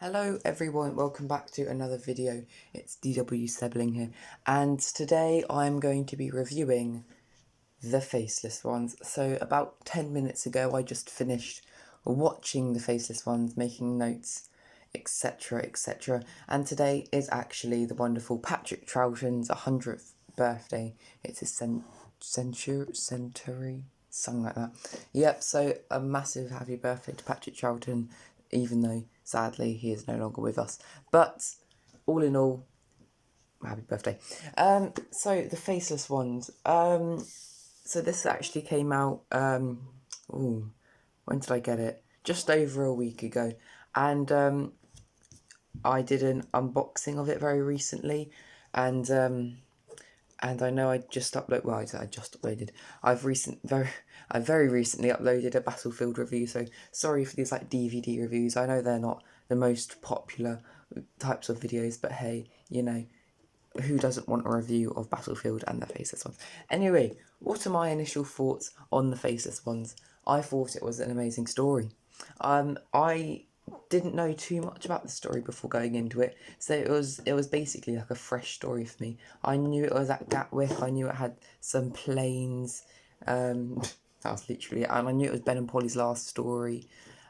Hello everyone, welcome back to another video. It's DWSeblingg here, and today I'm going to be reviewing the Faceless Ones. So about 10 minutes ago I just finished watching the Faceless Ones, making notes, etc, etc, and today is actually the wonderful Patrick Troughton's 100th birthday. It's his century, something like that. Yep, so a massive happy birthday to Patrick Troughton, even though sadly he is no longer with us. But all in all, happy birthday. So the Faceless Ones. So this actually came out, when did I get it? Just over a week ago. And I did an unboxing of it very recently, and I know I just uploaded. Well, I just uploaded. I've very recently uploaded a Battlefield review. So sorry for these like DVD reviews. I know they're not the most popular types of videos, but hey, you know, who doesn't want a review of Battlefield and the Faceless Ones? Anyway, what are my initial thoughts on the Faceless Ones? I thought it was an amazing story. I didn't know too much about the story before going into it, so it was basically like a fresh story for me. I knew it was at Gatwick, I knew it had some planes, that was literally it, and I knew it was Ben and Polly's last story,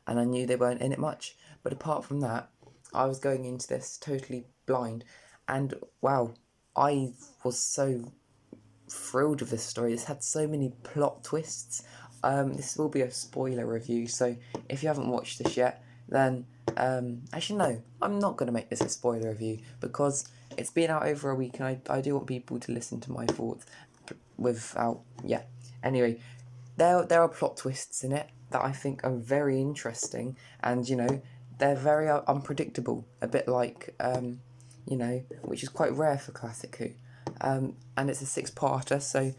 and I knew they weren't in it much, but apart from that, I was going into this totally blind, and wow, I was so thrilled with this story. This had so many plot twists. This will be a spoiler review, so if you haven't watched this yet, then actually no, I'm not going to make this a spoiler review because it's been out over a week, and I do want people to listen to my thoughts without, yeah. Anyway, there are plot twists in it that I think are very interesting, and you know, they're very unpredictable, a bit like you know, which is quite rare for Classic Who. And it's a six-parter, so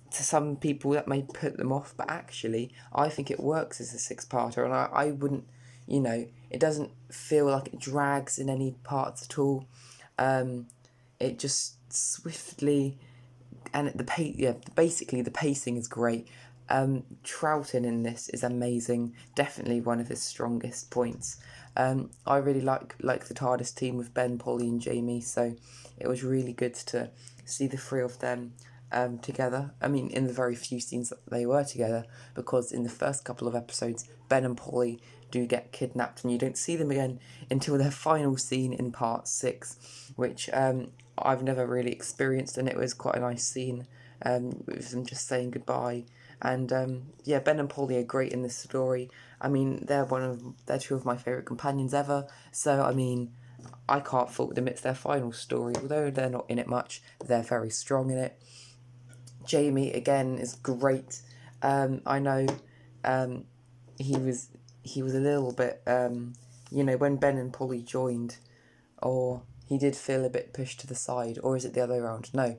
to some people that may put them off, but actually I think it works as a six-parter, and I wouldn't, you know, it doesn't feel like it drags in any parts at all. It just swiftly, and basically the pacing is great. Troughton in this is amazing, definitely one of his strongest points. I really like the TARDIS team with Ben, Polly and Jamie, so it was really good to see the three of them together. I mean, in the very few scenes that they were together, because in the first couple of episodes, Ben and Polly do get kidnapped, and you don't see them again until their final scene in part 6, which I've never really experienced, and it was quite a nice scene with them just saying goodbye. And yeah, Ben and Polly are great in this story. I mean, they're two of my favourite companions ever, so I mean, I can't fault them. It's their final story. Although they're not in it much, they're very strong in it. Jamie, again, is great. I know he was a little bit, you know, when Ben and Polly joined, or he did feel a bit pushed to the side, or is it the other way around? No,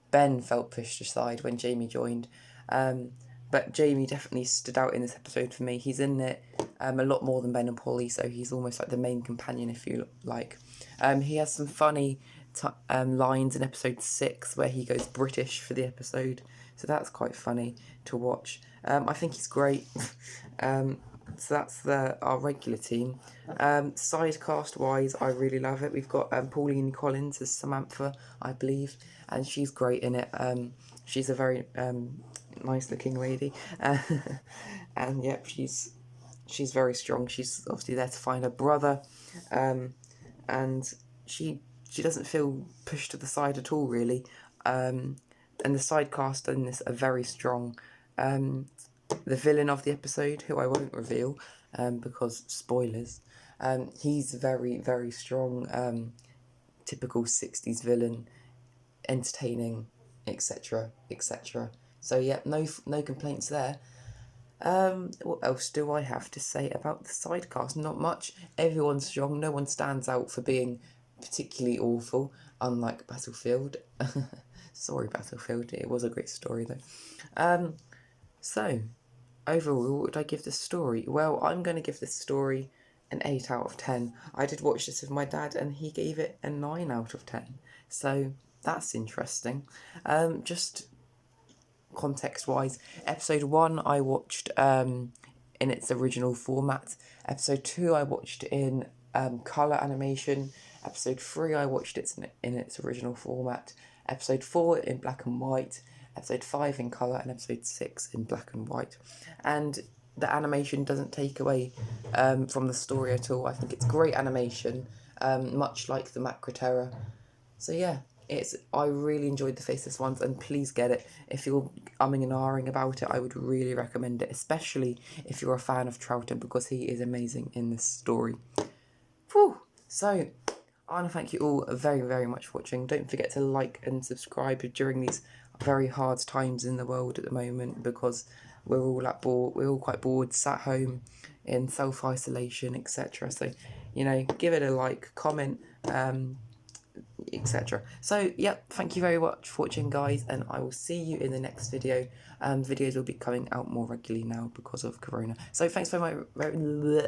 Ben felt pushed aside when Jamie joined. But Jamie definitely stood out in this episode for me. He's in it a lot more than Ben and Polly, so he's almost like the main companion, if you like. He has some funny lines in episode 6 where he goes British for the episode, so that's quite funny to watch. I think he's great. So that's our regular team. Side cast wise, I really love it. We've got Pauline Collins as Samantha, I believe, and she's great in it. She's a very nice looking lady, and yep, she's very strong. She's obviously there to find her brother, and she doesn't feel pushed to the side at all, really. And the side cast in this are very strong. The villain of the episode, who I won't reveal because spoilers, he's very, very strong, typical 60s villain, entertaining, etc, etc. So yeah, no complaints there. What else do I have to say about the side cast? Not much. Everyone's strong. No one stands out for being particularly awful, unlike Battlefield. Sorry, Battlefield. It was a great story, though. So, overall, what would I give this story? Well, I'm going to give this story an 8 out of 10. I did watch this with my dad, and he gave it a 9 out of 10. So, that's interesting. Just context-wise, episode 1 I watched in its original format. Episode 2 I watched in colour animation. Episode 3 I watched it in its original format. Episode 4 in black and white. Episode 5 in colour, and episode 6 in black and white. And the animation doesn't take away from the story at all. I think it's great animation, much like the Macra Terror. So yeah, I really enjoyed the Faceless Ones, and please get it. If you're umming and ahhing about it, I would really recommend it, especially if you're a fan of Troughton, because he is amazing in this story. Whew. So, I want to thank you all very, very much for watching. Don't forget to like and subscribe during these very hard times in the world at the moment, because we're all quite bored, sat home in self-isolation, etc. So, give it a like, comment, etc. So, yep, thank you very much for watching, guys, and I will see you in the next video. Videos will be coming out more regularly now because of Corona. So, thanks very much.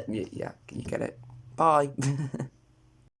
Yeah, you get it. Bye.